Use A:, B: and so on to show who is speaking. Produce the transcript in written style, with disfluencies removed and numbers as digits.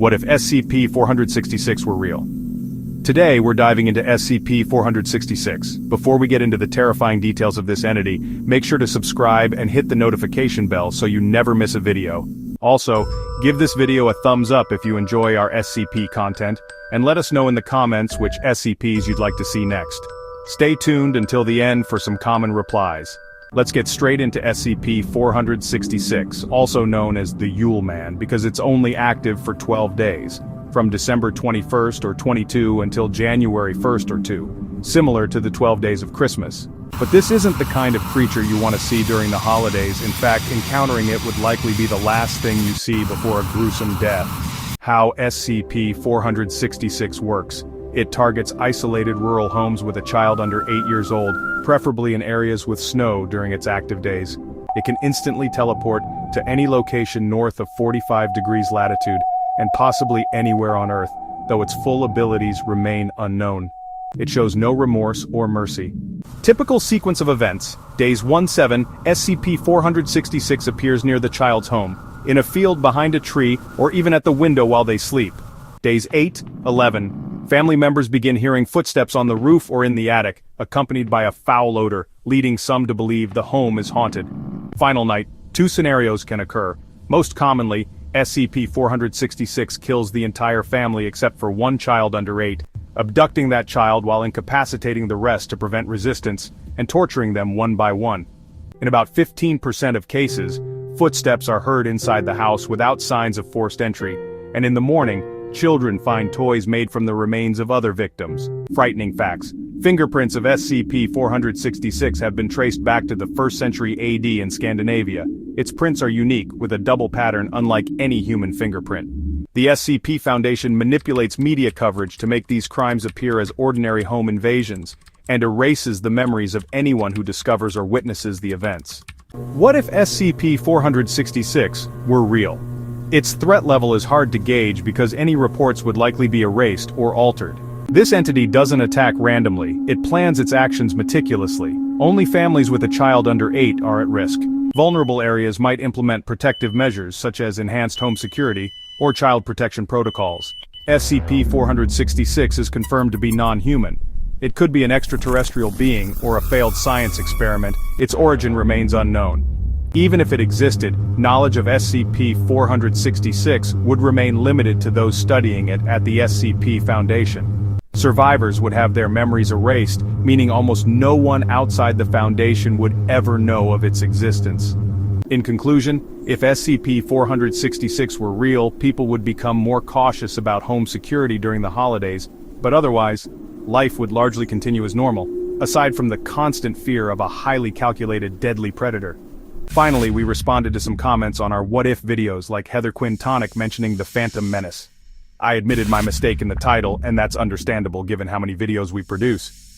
A: What if SCP-466 were real? Today, we're diving into SCP-466. Before we get into the terrifying details of this entity, make sure to subscribe and hit the notification bell so you never miss a video. Also, give this video a thumbs up if you enjoy our SCP content, and let us know in the comments which SCPs you'd like to see next. Stay tuned until the end for some common replies. Let's get straight into SCP-466, also known as the Yule Man, because it's only active for 12 days, from December 21st or 22 until January 1st or 2, similar to the 12 days of Christmas. But this isn't the kind of creature you want to see during the holidays. In fact, encountering it would likely be the last thing you see before a gruesome death. How SCP-466 works. It targets isolated rural homes with a child under 8 years old, preferably in areas with snow during its active days. It can instantly teleport to any location north of 45 degrees latitude, and possibly anywhere on Earth, though its full abilities remain unknown. It shows no remorse or mercy. Typical sequence of events. Days 1-7, SCP-466 appears near the child's home, in a field behind a tree, or even at the window while they sleep. Days 8-11. Family members begin hearing footsteps on the roof or in the attic, accompanied by a foul odor, leading some to believe the home is haunted. Final night, 2 scenarios can occur. Most commonly, SCP-466 kills the entire family except for one child under 8, abducting that child while incapacitating the rest to prevent resistance, and torturing them one by one. In about 15% of cases, footsteps are heard inside the house without signs of forced entry, and in the morning, children find toys made from the remains of other victims. Frightening facts. Fingerprints of SCP-466 have been traced back to the 1st century AD in Scandinavia. Its prints are unique, with a double pattern unlike any human fingerprint. The SCP Foundation manipulates media coverage to make these crimes appear as ordinary home invasions, and erases the memories of anyone who discovers or witnesses the events. What if SCP-466 were real? Its threat level is hard to gauge because any reports would likely be erased or altered. This entity doesn't attack randomly, it plans its actions meticulously. Only families with a child under 8 are at risk. Vulnerable areas might implement protective measures such as enhanced home security or child protection protocols. SCP-466 is confirmed to be non-human. It could be an extraterrestrial being or a failed science experiment. Its origin remains unknown. Even if it existed, knowledge of SCP-466 would remain limited to those studying it at the SCP Foundation. Survivors would have their memories erased, meaning almost no one outside the Foundation would ever know of its existence. In conclusion, if SCP-466 were real, people would become more cautious about home security during the holidays, but otherwise, life would largely continue as normal, aside from the constant fear of a highly calculated deadly predator. Finally, we responded to some comments on our What If videos, like Heather Quinn Tonic mentioning the Phantom Menace. I admitted my mistake in the title, and that's understandable given how many videos we produce.